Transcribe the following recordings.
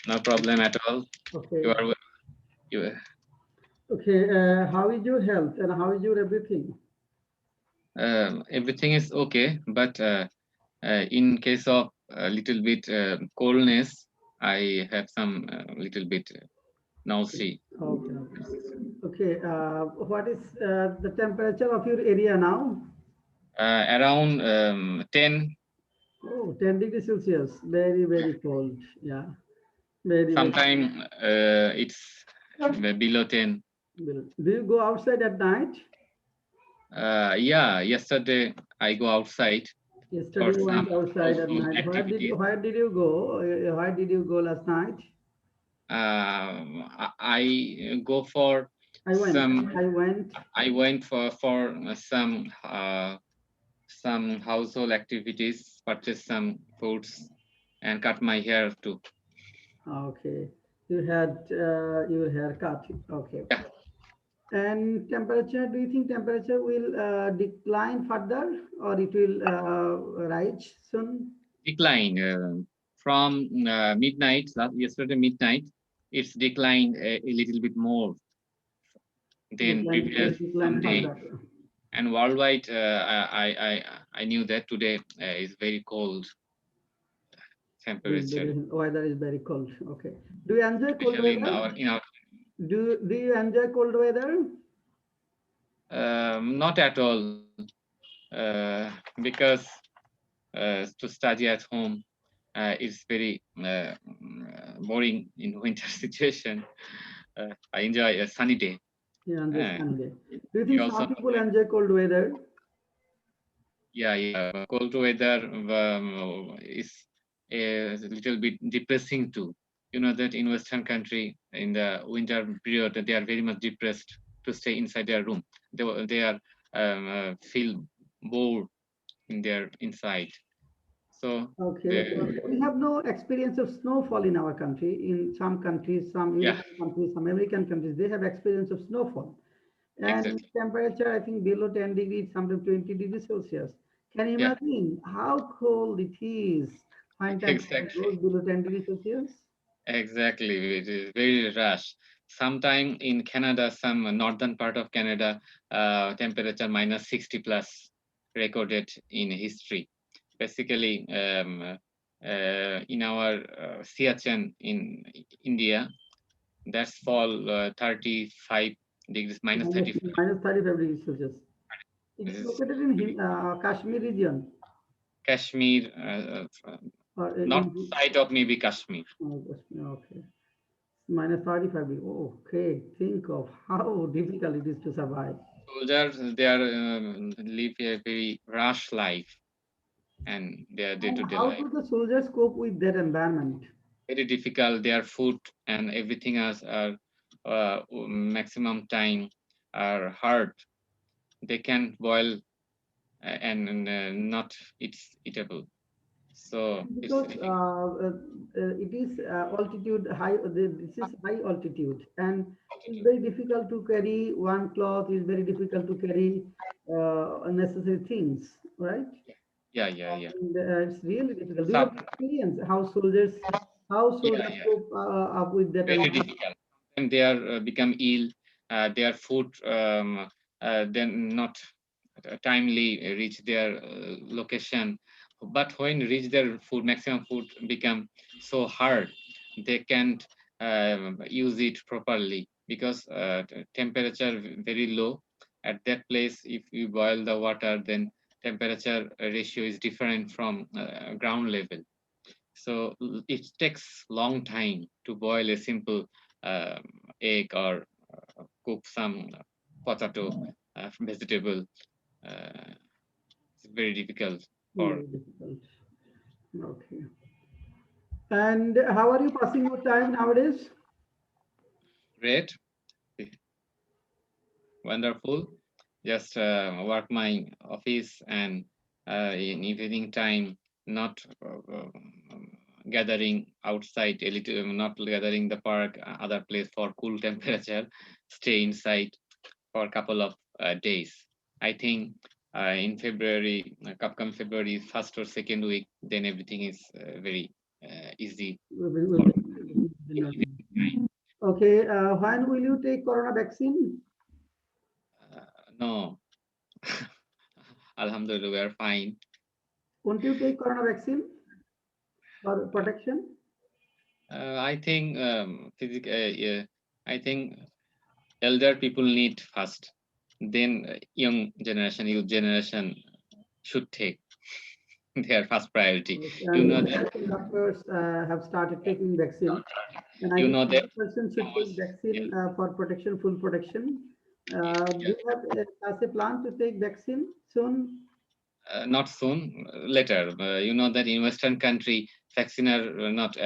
No problem at all. You Okay. are you. Okay. How is your health and how is your everything? Everything is okay, but in case of a little bit coldness, I have some little bit nausea. Okay. Okay. Okay. What is the temperature of your area now? Around 10, Oh, 10 degrees Celsius. Very, very cold. Yeah. Very, very sometime it's below 10. cold. Do you go outside at night? Yeah, yesterday I go outside Yesterday for you some went outside at household night. activities. Where did you go? Where did you go last night? I go for I went. some. I went. I went for some household activities, purchase some foods, and cut my hair too. Okay. You had your hair cut. Okay. Yeah, And temperature, do you think temperature will decline further or it will rise soon? decline from midnight. Yesterday midnight, it's declined a little bit more than previous Decline some day. further. And worldwide, I knew that today is very cold temperature, Weather is very cold. Okay. Do you enjoy cold especially in weather? our Do you enjoy cold weather? not at all because to study at home is very boring in winter situation. I enjoy a sunny day. You enjoy Uh, sunny day. Do you you think also some know people that. enjoy cold weather? Yeah, yeah. Cold weather is a little bit depressing too. You know that in Western country in the winter period they are very much depressed to stay inside their room. They are feel bored in their inside. So Okay, they we have no experience of snowfall in our country. In some countries, some yeah, European countries, some American countries, they have experience of snowfall. And exactly. temperature, I think below 10 degrees, sometimes 20 degrees Celsius. Can you Yeah, imagine how cold it is when temperature exactly. goes below 10 degrees Celsius? Exactly. It is very rush. Sometime in Canada, some northern part of Canada, temperature minus 60 plus recorded in history. Basically, in our Siachen in India, that's fall 35 degrees, minus 35. Minus 35 degrees Celsius. It This is is located in very Kashmir region. Kashmir, Or north side of maybe Kashmir. Kashmir, okay. Minus 35 degrees. Oh, okay. Think of how difficult it is to survive. Soldiers, they are live a very rush life and their And day-to-day how life. do the soldiers cope with that environment? Very difficult. Their food and everything else are maximum time are hard. They can boil and not eatable. So it's Because difficult. it is altitude high, this is high altitude, and it's very difficult to carry one cloth. It's very difficult to carry unnecessary things, right? Yeah, yeah, yeah. And it's really difficult. Do you have Sub, experience how yeah, soldiers yeah. cope up with that Very environment? difficult. And they are become ill. Their food then not timely reach their location. But when reach their food, maximum food become so hard, they can't use it properly because temperature very low. At that place, if you boil the water, then temperature ratio is different from ground level. So it takes long time to boil a simple um, egg or cook some potato vegetable. Uh, it's very difficult for Very difficult. Okay. And how are you passing your time nowadays? great, wonderful. Just work my office and in evening time, not gathering outside a little, not gathering the park, other place for cool temperature. Stay inside for a couple of days. I think in February, upcoming February, first or second week, then everything is very easy for me. Okay, when will you take corona vaccine? No, Alhamdulillah, we are fine. Won't you take corona vaccine for protection? I think yeah, I think elder people need first, then youth generation should take their first priority. Yes, You and know that. American doctors have started taking vaccine, and I You think know that. every person should take vaccine for protection, full protection. Do Yeah, you have as a plan to take vaccine soon? not soon, later. You know that in Western country, vaccine are not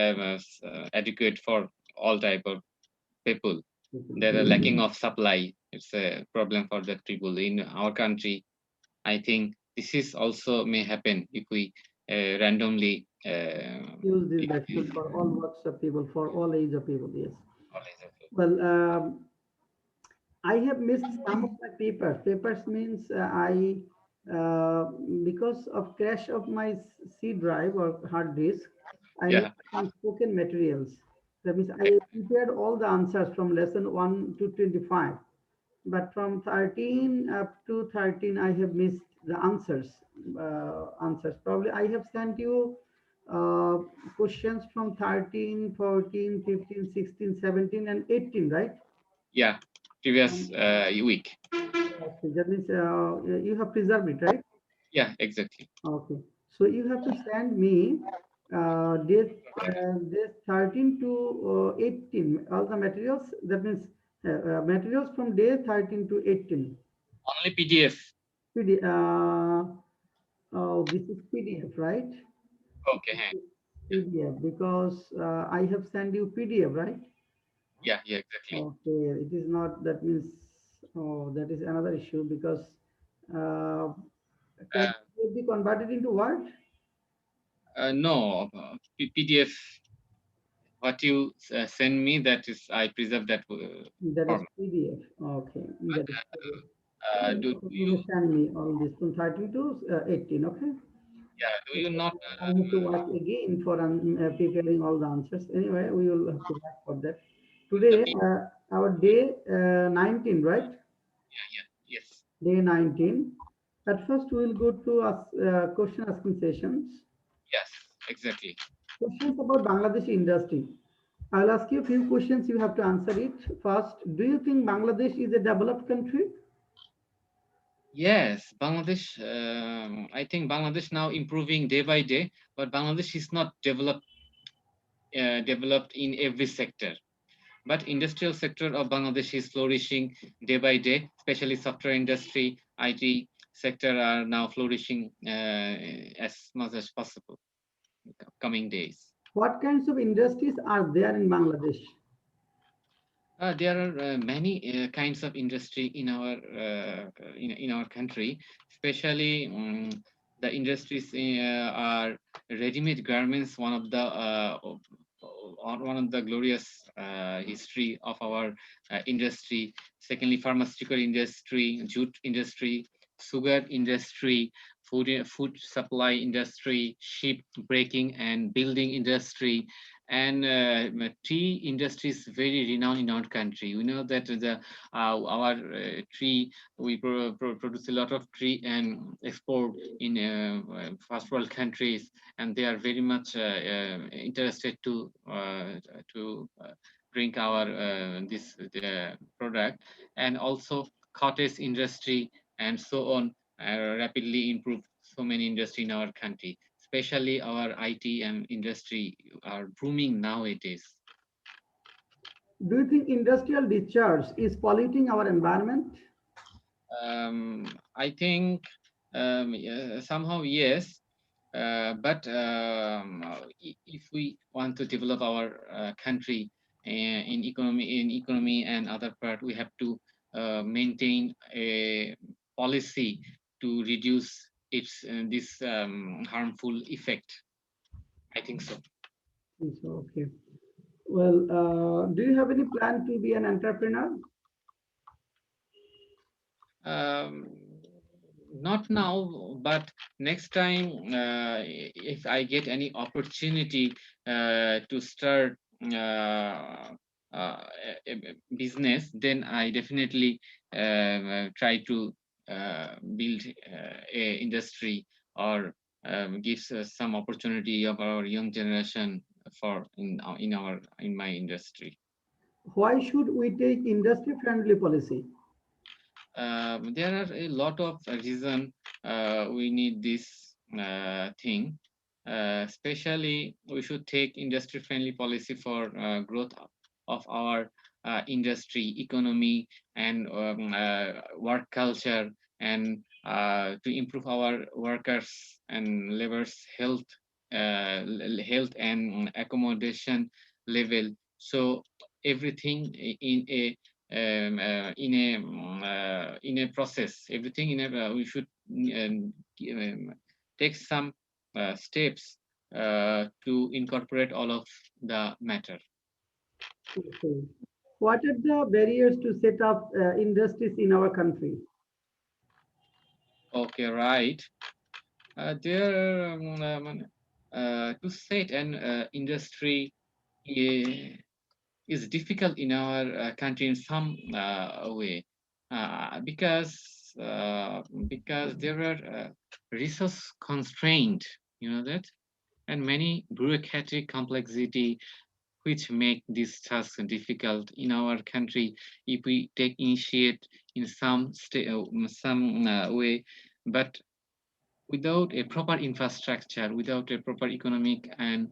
adequate for all type of people. There are lacking of supply. It's a problem for that people in our country. I think this is also may happen if we randomly Use this if we vaccine for all works of people, for all age of people. Yes. always have to- Well, I have missed some of my papers. Papers means uh, because of crash of my C drive or hard disk, I yeah, missed some spoken materials. That means I prepared all the answers from lesson 1 to 25, but from 13 up to 13, I have missed the answers. Answers. Probably I have sent you uh, questions from 13, 14, 15, 16, 17, and 18, right? yeah, previous Um, week. Okay, that means you have preserved it, right? Yeah, exactly. Okay. So you have to send me days, days 13 to 18, all the materials. That means materials from day 13 to 18. Only PDF. Oh, this is PDF, right? Okay. Hey. PDF because I have sent you PDF, right? Yeah, yeah, exactly. Okay, it is not, that means, oh, that is another issue because uh, can Uh, it be converted into Word? no, PDF. What you send me, that is, I preserve that That is format. PDF. Okay, that is PDF. Uh, do You you? may send me all this from 13 to 18, okay? Yeah, do you not? I have to work again for preparing all the answers. Anyway, we will have to work for that. The Today, P- our day 19, right? yeah, yeah, yes, Day 19. At first, we will go to question asking sessions. yes, exactly. Questions about Bangladeshi industry. I'll ask you a few questions. You have to answer it. First, do you think Bangladesh is a developed country? Yes, Bangladesh. I think Bangladesh now improving day by day, but Bangladesh is not developed in every sector. But industrial sector of Bangladesh is flourishing day by day, especially software industry, IT sector are now flourishing as much as possible in coming days. What kinds of industries are there in Bangladesh? There are many kinds of industry in our country, especially the industries are ready-made garments. One of the glorious history of our industry. Secondly, pharmaceutical industry, jute industry, sugar industry, food supply industry, ship breaking and building industry, and tea industry is very renowned in our country. We know that our tree, we produce a lot of tree and export in first world countries, and they are very much interested to drink our this product. And also cottage industry and so on rapidly improve so many industry in our country, especially our IT and industry are booming nowadays. Do you think industrial discharge is polluting our environment? I think yeah, somehow yes, but if we want to develop our country in economy and other part, we have to maintain a policy to reduce its this harmful effect. I think so. Yes, okay. Well, do you have any plan to be an entrepreneur? Um, Not now, but next time, if I get any opportunity to start business, then I definitely try to build a industry, or gives some opportunity of our young generation for in my industry. Why should we take industry-friendly policy? There are a lot of reason we need this thing. Especially, we should take industry-friendly policy for growth of our industry, economy, and work culture, and to improve our workers and laborers' health, health and accommodation level. So everything in a process, everything we should take some steps to incorporate all of the matter. Okay. What are the barriers to set up industries in our country? Okay, right. There to set an industry is difficult in our country in some way, because there are resource constraint, you know that, and many bureaucratic complexity which make this task difficult in our country if we take initiate in some way. But without a proper infrastructure, without a proper economic and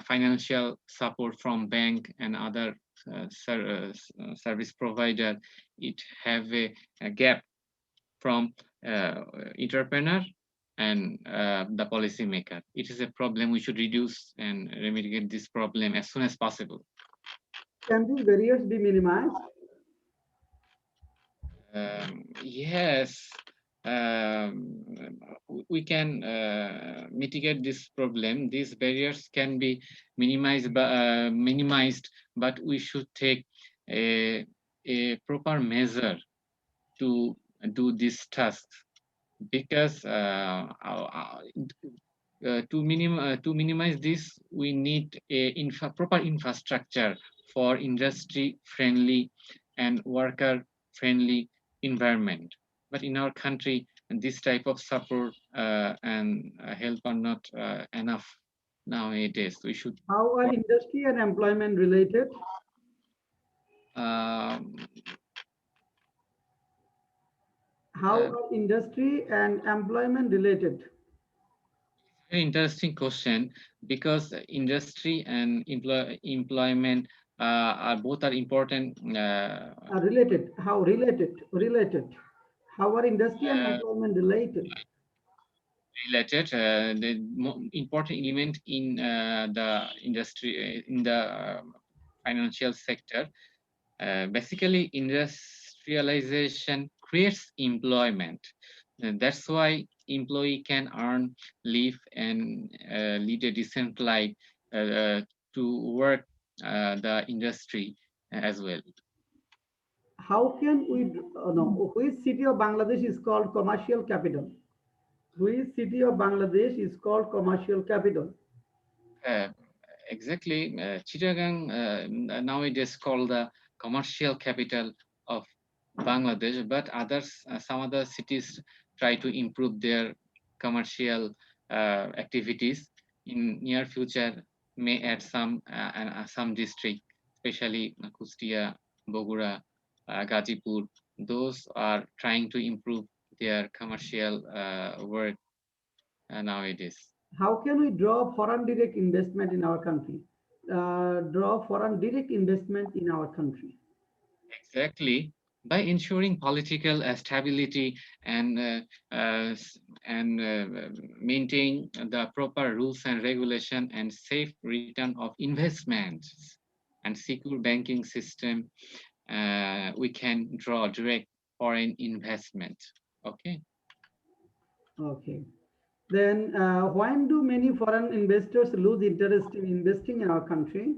financial support from bank and other service provider, it have a gap from entrepreneur and the policymaker. It is a problem we should reduce and remediate this problem as soon as possible. Can these barriers be minimized? Yes, we can mitigate this problem. These barriers can be minimized, but we should take a proper measure to do this task, because to minimize this, we need a proper infrastructure for industry friendly and worker friendly environment. But in our country, this type of support and help are not enough nowadays. We should How are work. industry and employment related? Um, How uh, are industry and employment related? Very interesting question, because industry and employment are both are important. Related. How related? Related. How are industry and Uh, employment related? Related, the important element in the industry, in the financial sector. Basically, industrialization creates employment. That's why employee can earn, live, and lead a decent life to work the industry as well. How can we, no, which city of Bangladesh is called commercial capital? Which city of Bangladesh is called commercial capital? Uh, exactly. Chittagong nowadays called the commercial capital of Bangladesh, but some other cities try to improve their commercial activities. In near future, may add some district, especially Kustia, Bogura, Gazipur. Those are trying to improve their commercial work nowadays. How can we draw foreign direct investment in our country? Draw foreign direct investment in our country. Exactly. By ensuring political stability and maintain the proper rules and regulation and safe return of investments and secure banking system, we can draw direct foreign investment. Okay. Okay. Then, when do many foreign investors lose interest in investing in our country?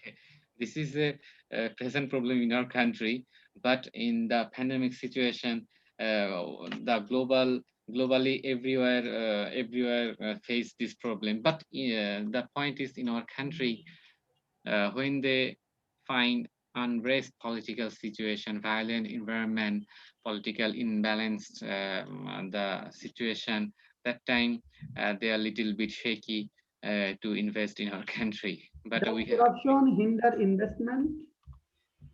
Okay, this is a present problem in our country, but in the pandemic situation, the globally everywhere face this problem. But the point is, in our country, when they find unrest, political situation, violent environment, political imbalance, the situation, that time they are a little bit shaky to invest in our country. But Does we have. corruption hinder investment?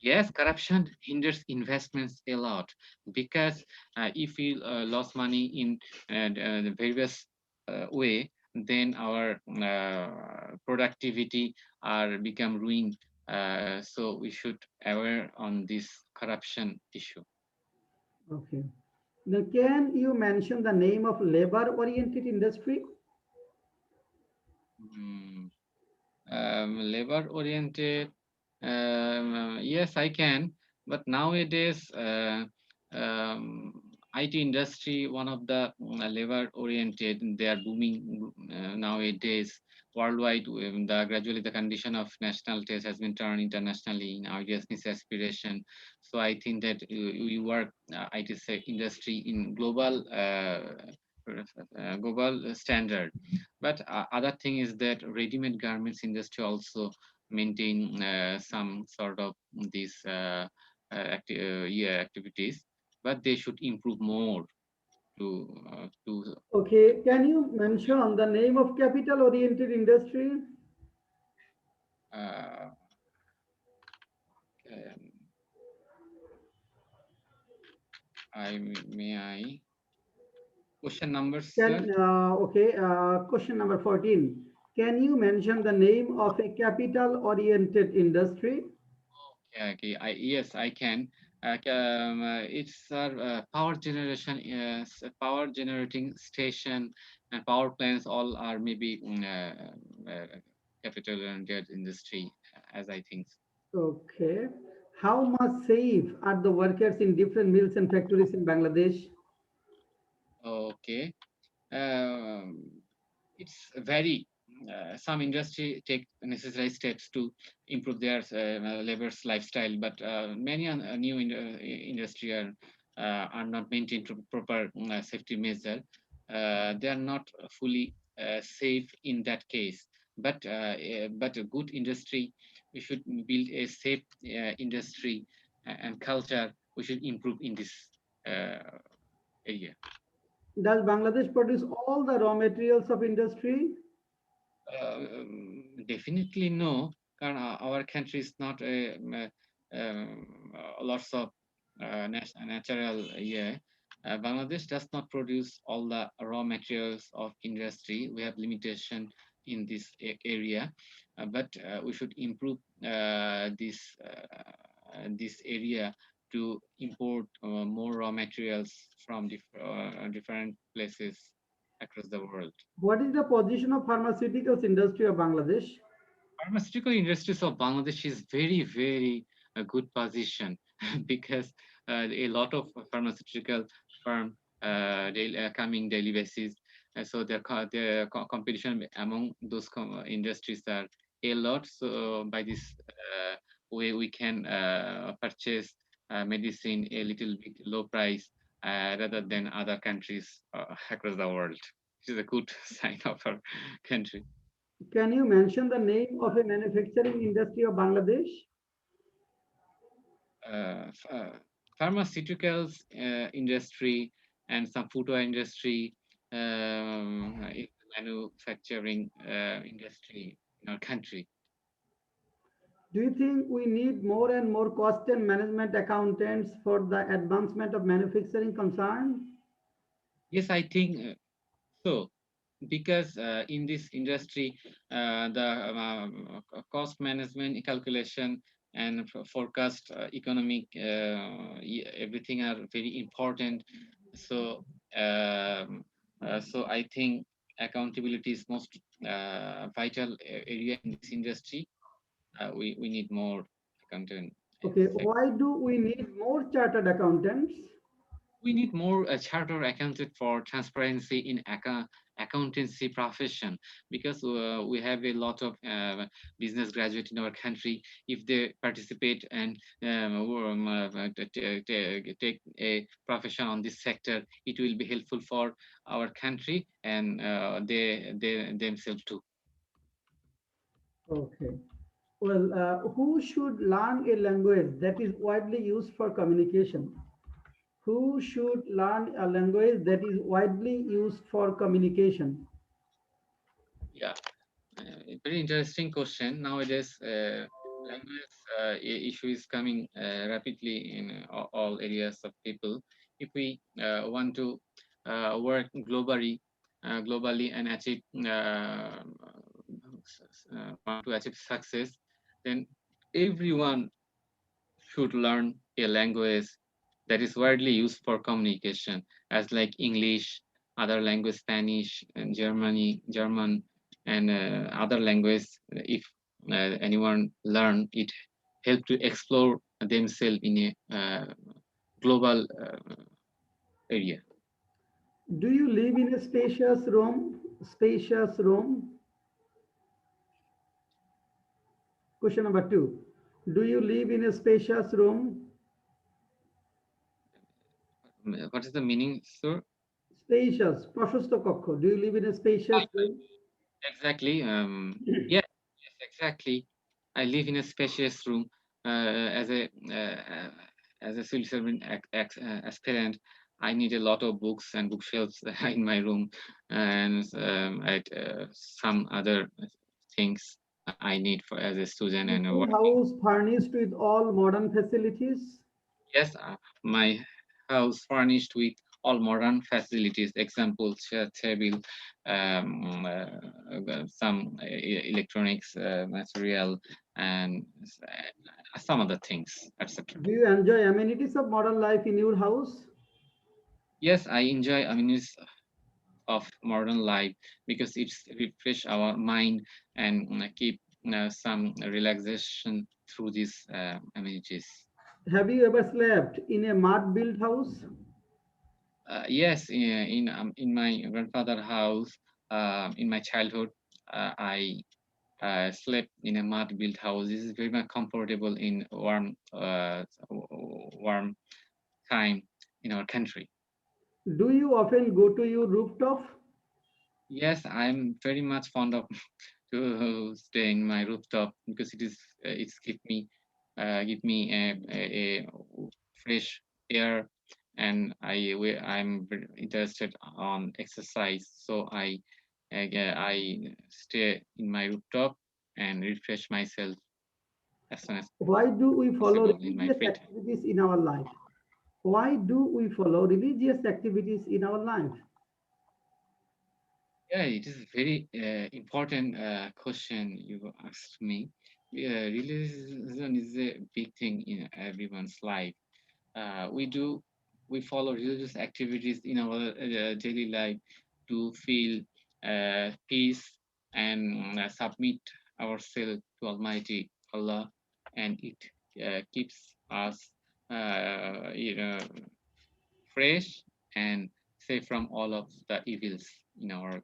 Yes, corruption hinders investments a lot because if we lost money in the various way, then our productivity are become ruined. So we should aware on this corruption issue. Okay. Then can you mention the name of labor-oriented industry? Mm. Labor oriented, yes, I can, but nowadays IT industry, one of the labor oriented, they are booming nowadays worldwide. The gradually the condition of national test has been turned internationally in our business aspiration. So I think that we work IT industry in global standard. But other thing is that ready-made garments industry also maintain some sort of these yeah, activities, but they should improve more to Okay. Can you mention the name of capital-oriented industry? uh, um, I question number, sir. Question number 14. Can you mention the name of a capital-oriented industry? Okay, okay. Yes, I can. It's power generation, power generating station and power plants. All are maybe capital and jet industry, as I think. Okay. How much safe are the workers in different mills and factories in Bangladesh? Okay. Um, it's very some industry take necessary steps to improve their labor's lifestyle, but many new industry are not maintained to proper safety measure. They are not fully safe in that case. But a good industry, we should build a safe industry and culture. We should improve in this uh, area. Does Bangladesh produce all the raw materials of industry? Definitely no. Our country is not lots of natural. Yeah, Bangladesh does not produce all the raw materials of industry. We have limitation in this area, but we should improve this area to import more raw materials from different places across the world. What is the position of pharmaceuticals industry of Bangladesh? Pharmaceutical industries of Bangladesh is very, very a good position because a lot of pharmaceutical firm coming daily basis. So their competition among those industries are a lot. So by this way, we can purchase medicine a little bit low price rather than other countries across the world. Which is a good sign of our country. Can you mention the name of a manufacturing industry of Bangladesh? Pharmaceuticals industry and some footwear industry, is the manufacturing industry in our country. Do you think we need more and more cost and management accountants for the advancement of manufacturing concern? Yes, I think so, because in this industry, the cost management calculation and forecast economic everything are very important. So so I think accountability is most vital area in this industry. We need more accountant in Okay, this sector. why do we need more chartered accountants? We need more charter accountant for transparency in accountancy profession because we have a lot of business graduate in our country. If they participate and take a profession on this sector, it will be helpful for our country and they themselves too. Okay. Well, who should learn a language that is widely used for communication? Who should learn a language that is widely used for communication? Yeah, very interesting question. Nowadays, language issue is coming rapidly in all areas of people. If we want to work globally and achieve want to achieve success, then everyone should learn a language that is widely used for communication, as like English, other language, Spanish, and German, and other language. If anyone learn it, help to explore themselves in a global area. Do you live in a spacious room? Spacious room. Question number two. Do you live in a spacious room? What is the meaning, sir? Spacious, প্রশস্ত কক্ষ. Do you live in a spacious room? Exactly. Yes, yes, exactly. I live in a spacious room as a civil servant aspirant. I need a lot of books and bookshelves in my room, and some other things I need for as a student Is and your working. house furnished with all modern facilities? Yes, my house furnished with all modern facilities. Example, chair, table, some electronics material, and some other things, etc. Do you enjoy amenities of modern life in your house? Yes, I enjoy amenities of modern life because it's refresh our mind and keep some relaxation through these amenities. Have you ever slept in a mud built house? Yes, in my grandfather house, in my childhood, I slept in a mud built house. This is very much comfortable in warm time in our country. Do you often go to your rooftop? Yes, I'm very much fond of to stay in my rooftop because it's give me a fresh air, and I'm very interested on exercise, so I stay in my rooftop and refresh myself as soon as Why do we follow possible in my religious free time. activities in our life? Why do we follow religious activities in our life? Yeah, it is a very important question you asked me. Religion is a big thing in everyone's life. We do we follow religious activities in our daily life to feel peace and submit ourselves to Almighty Allah, and it keeps us fresh and safe from all of the evils in our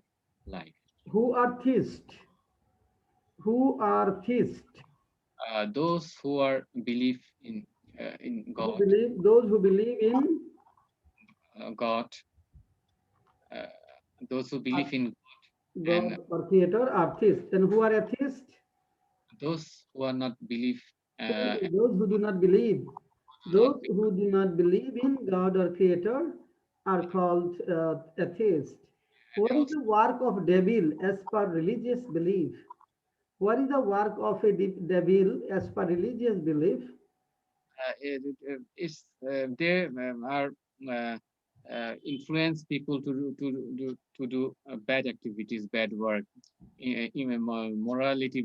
life. Who are theists? Who are theists? Those who are believe in Who God, believe those who believe in God, uh, those who believe in God and or creator are theists. And who are atheists? those who are not believe and Those who do not believe. not Those who do not believe in God or creator are called atheists. What and is also the work of devil as per religious belief? What is the work of a devil as per religious belief? it's they are uh, influence people to do bad activities, bad work, in morality,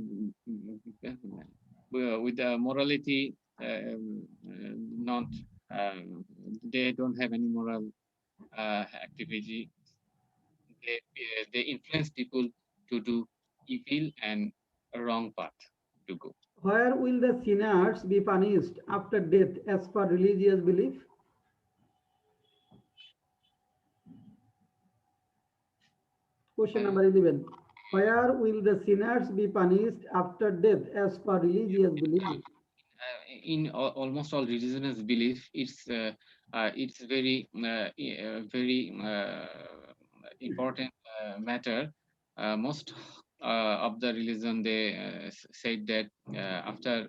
with the morality not they don't have any moral activity. They influence people to do evil and a wrong path to go. Where will the sinners be punished after death as per religious belief? Question Uh, number 11. Where will the sinners be punished after death as per religious belief? in almost all religions belief, it's very important matter. Most of the religion, they said that after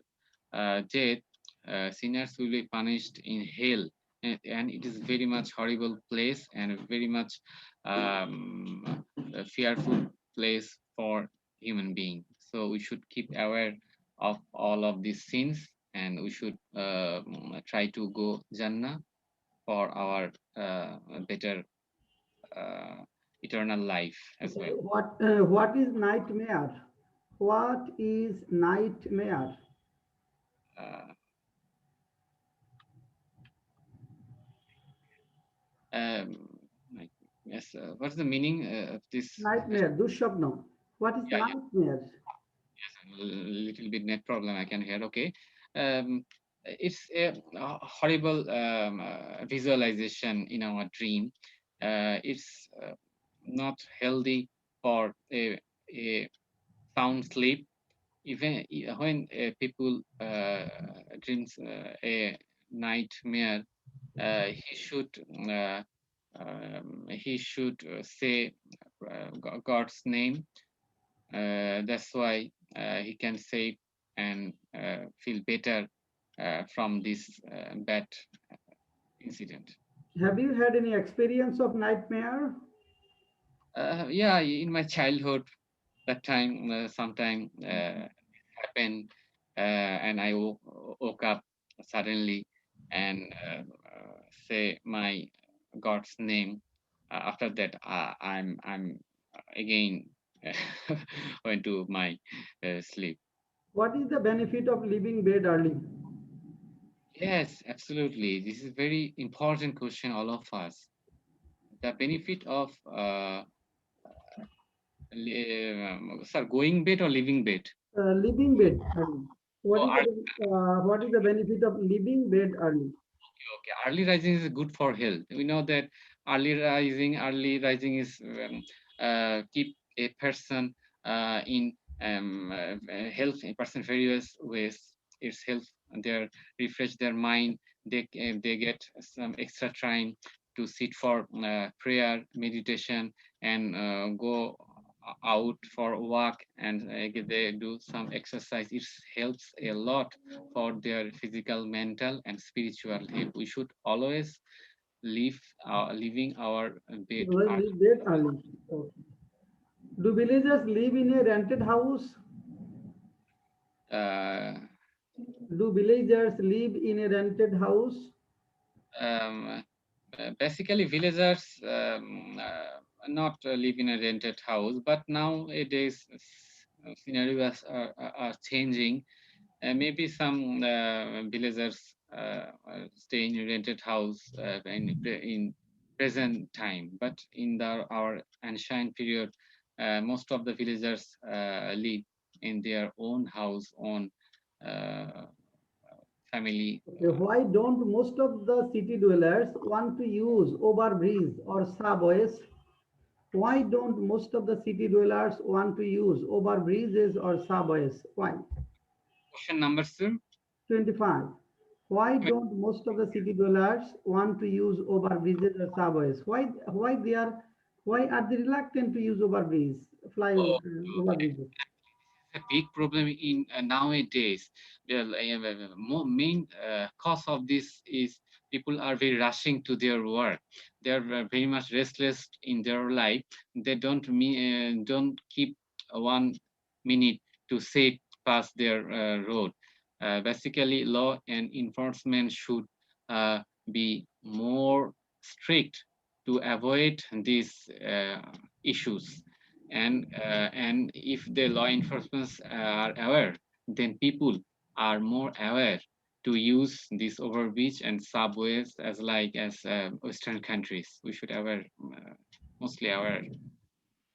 death, sinners will be punished in hell, and it is very much horrible place and very much a fearful place for human being. So we should keep aware of all of these sins, and we should try to go Jannah for our better uh, eternal life as Okay, well. what is nightmare? What is nightmare? Uh, um, like, yes, what's the meaning of this question? Nightmare, dushapna. What is Yeah, yeah, nightmare? yes, a little bit net problem I can hear. Okay, it's a horrible visualization in our dream. It's not healthy for a sound sleep. Even when people dreams a nightmare, uh, he should say God's name. That's why he can save and feel better from this bad incident. Have you had any experience of nightmare? Yeah, in my childhood, that time sometime happened, and I woke up suddenly and say my God's name. After that, I'm again went to my sleep. What is the benefit of leaving bed early? Yes, absolutely. This is very important question, all of us. The benefit of sir, going bed or leaving bed? Leaving bed early. Oh, What is the benefit of leaving bed early? okay. Early rising is good for health. We know that early rising is keep a person in health, a person various ways. It's health. They refresh their mind. They get some extra time to sit for prayer, meditation, and go out for a walk, and they do some exercise. It helps a lot for their physical, mental, and spiritual health. We should always leaving our bed early. Leave bed early. Okay. Do villagers live in a rented house? Uh, Do villagers live in a rented house? um, Basically, villagers not live in a rented house, but nowadays scenarios are changing. Maybe some villagers stay in a rented house in present time, but in our ancient period, most of the villagers live in their own house, own uh, family. Okay, why don't most of the city dwellers want to use overbridge or subways? Why don't most of the city dwellers want to use overbridges or subways? Why? Question number two. 25. Why don't most of the city dwellers want to use overbridges or subways? Why are they reluctant to use overbridges, fly Oh, okay. overbridges? A big problem in nowadays. The main cause of this is people are very rushing to their work. They are very much restless in their life. They don't keep 1 minute to say past their road. Basically, law and enforcement should uh, be more strict to avoid these issues, and if the law enforcement are aware, then people are more aware to use these overbridge and subways as like as western countries. We should aware, mostly aware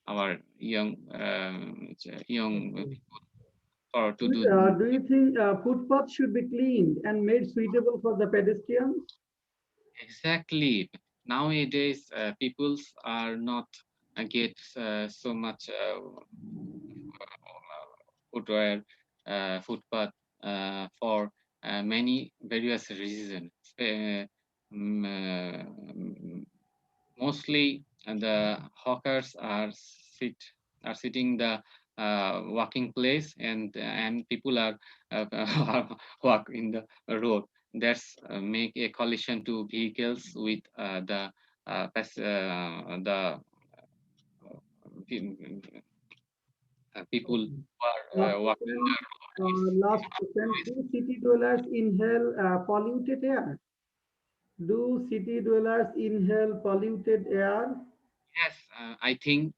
our young Okay. people for to do. Do you think footpaths should be cleaned and made suitable for the pedestrians? Exactly. Nowadays peoples are not get so much footwear, footpath for many various reasons. Mm, Mostly the hawkers are sitting the walking place, and people are walk in the road. That's make a collision to vehicles with the people Okay. who are Last walking question. the road. Last question. Do city dwellers inhale polluted air? Do city dwellers inhale polluted air? Yes, I think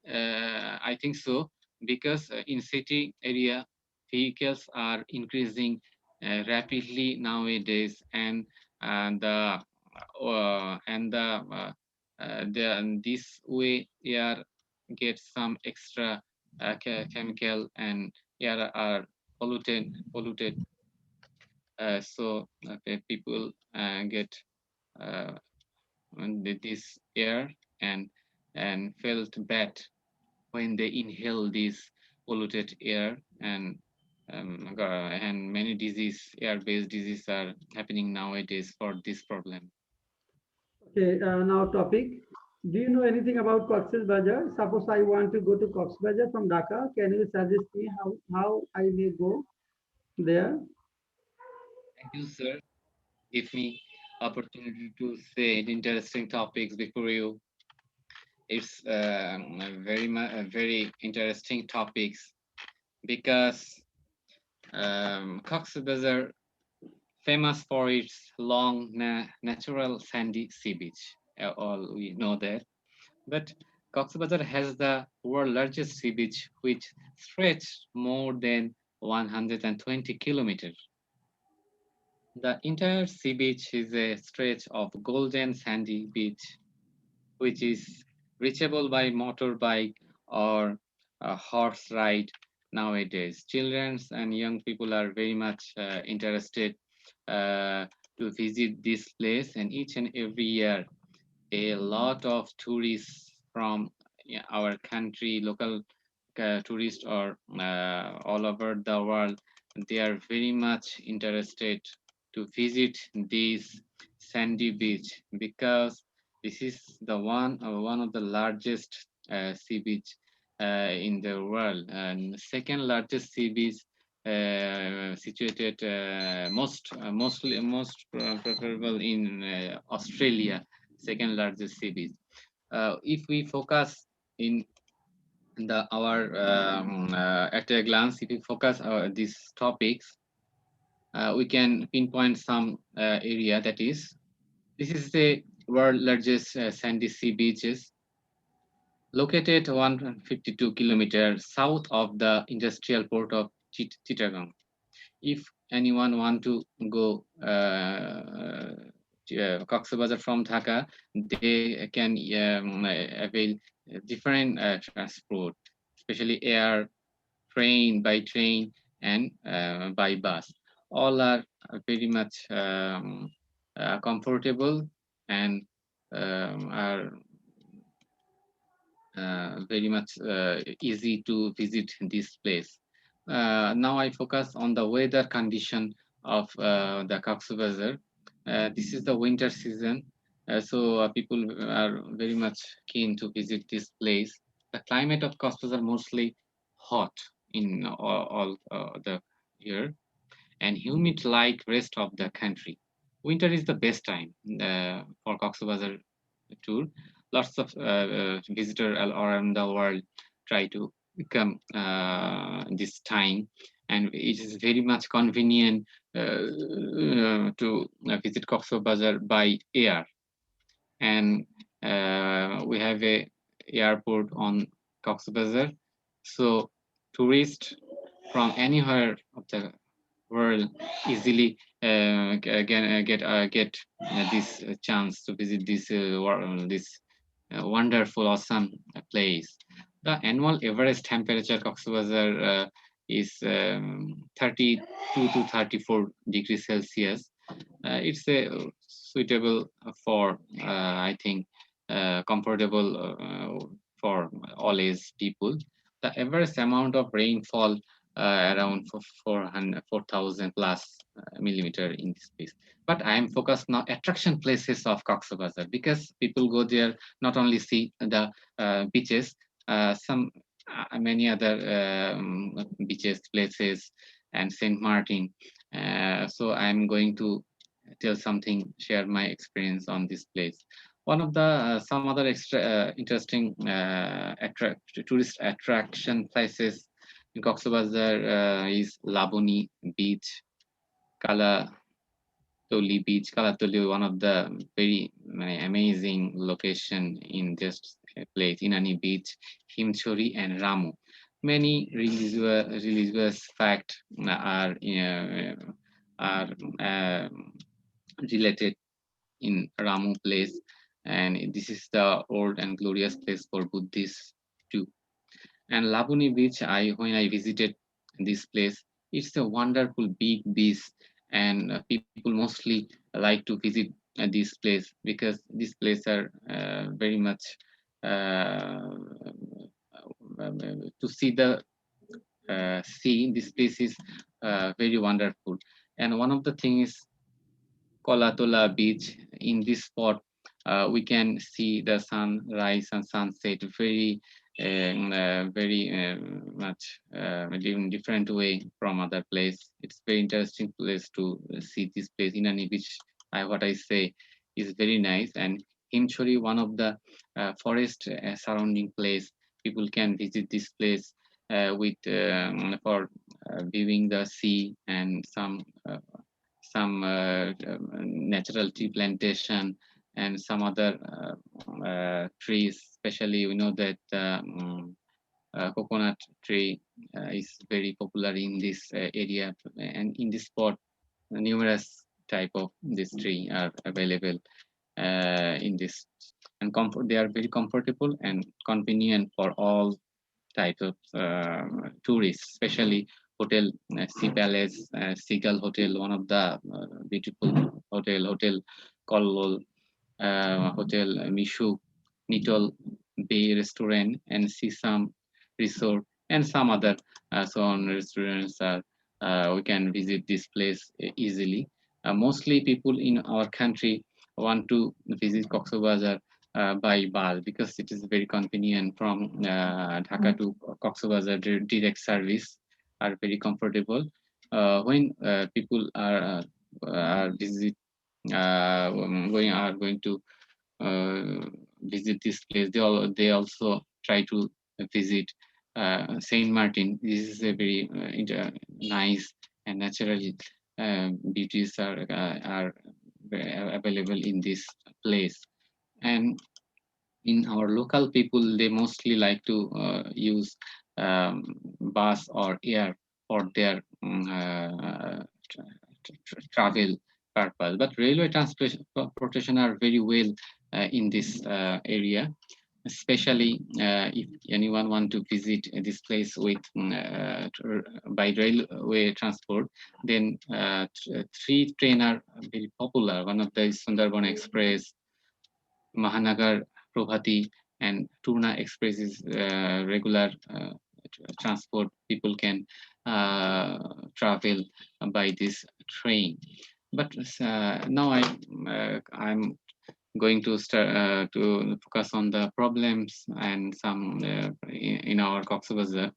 so, because in city area vehicles are increasing rapidly nowadays, and this way air gets some extra chemical, and air are polluted. People get uh, this air, and felt bad when they inhale this polluted air, and many air-based diseases are happening nowadays for this problem. Okay, now topic. Do you know anything about Cox's Bazar? Suppose I want to go to Cox's Bazar from Dhaka. Can you suggest me how I may go there? Thank you, sir. Give me opportunity to say interesting topics before you. It's very interesting topics, because Cox's Bazar famous for its long natural sandy sea beach. All we know that. But Cox's Bazar has the world's largest sea beach, which stretches more than 120 kilometers. The entire sea beach is a stretch of golden sandy beach, which is reachable by motorbike or a horse ride nowadays. Children and young people are very much interested uh, to visit this place, and each and every year a lot of tourists from, yeah, our country, local tourists, or all over the world, they are very much interested to visit this sandy beach, because this is the one of the largest sea beach in the world, and second largest sea beach situated most preferable in Australia, second largest sea beach. If we focus in the our at a glance, if we focus these topics, we can pinpoint some area, that is, this is the world largest sandy sea beaches, located 152 kilometers south of the industrial port of Chittagong. If anyone want to go Cox's Bazar from Dhaka, they can avail different transport, especially air, train, and by bus. All are very much comfortable, and are very much easy to visit this place. Now I focus on the weather condition of the Cox's Bazar. This is the winter season, so people are very much keen to visit this place. The climate of Cox's Bazar mostly hot in all the year, and humid like rest of the country. Winter is the best time for Cox's Bazar tour. Lots of visitors all around the world try to come this time, and it is very much convenient to visit Cox's Bazar by air. And we have a airport on Cox's Bazar, so tourists from anywhere of the world easily get this chance to visit this wonderful, awesome place. The annual average temperature Cox's Bazar is 32 to 34 degrees Celsius. It's a suitable for I think comfortable for all age people. The average amount of rainfall around 4,000 plus millimeter in this place. But I am focused now attraction places of Cox's Bazar, because people go there not only see the beaches. Some many other beaches, places, and Saint Martin. So I'm going to tell something, share my experience on this place. One of the some other extra interesting tourist attraction places in Cox's Bazar is Labuni Beach, Kala Toli Beach. Kalatoli, one of the very amazing location in this place, Inani Beach, Himchori and Ramu. Many religious fact are uh, related in Ramu place, and this is the old and glorious place for Buddhists too. And Labuni Beach, when I visited this place, it's a wonderful big beach, and people mostly like to visit this place because this place are very much uh, to see the sea. This place is very wonderful, and one of the things Kolatola Beach. In this spot, we can see the sunrise and sunset very much in different way from other place. It's very interesting place to see this place. Inani Beach, what I say, is very nice. And Himchori, one of the forest surrounding place. People can visit this place with for viewing the sea and some natural tea plantation and some other trees. Especially, we know that coconut tree is very popular in this area, and in this spot, numerous type of this tree are available in this, and comfort. They are very comfortable and convenient for all types of tourists, especially hotel Sea Palace, Seagull Hotel, one of the beautiful hotel Kollol, Hotel Mishu, Nitol Bay Restaurant, and Sisam Resort, and some other so on restaurants are. We can visit this place easily. Mostly people in our country want to visit Cox's Bazar by bus because it is very convenient from Dhaka to Cox's Bazar. Direct service are very comfortable. When people are visit going to visit this place, they also try to visit Saint Martin. This is a very nice and natural beauties are available in this place. And in our local people, they mostly like to use bus or air for their travel purpose. But railway transportation are very well in this area, especially if anyone want to visit this place with by railway transport. Then three train are very popular. One of the is Sundarban Express, Mahanagar Probhati, and Turna Express is regular transport. People can travel by this train. But now I'm going to start to focus on the problems and some in our Cox's Bazar.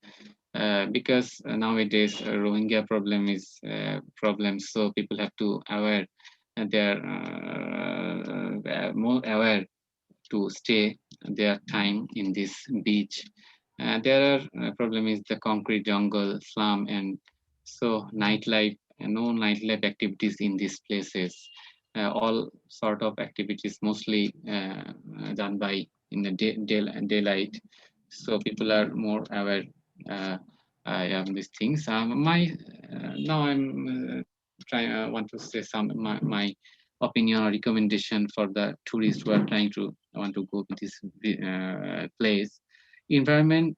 Because nowadays Rohingya problem is problem, so people have to aware, and they're more aware to stay their time in this beach. There are problem is the concrete jungle, slum, and so nightlife. No nightlife activities in these places. All sort of activities mostly done by in the daylight. So people are more aware of these things. My now I'm trying. Want to say my opinion or recommendation for the tourists who are trying to want to go to this place. Environment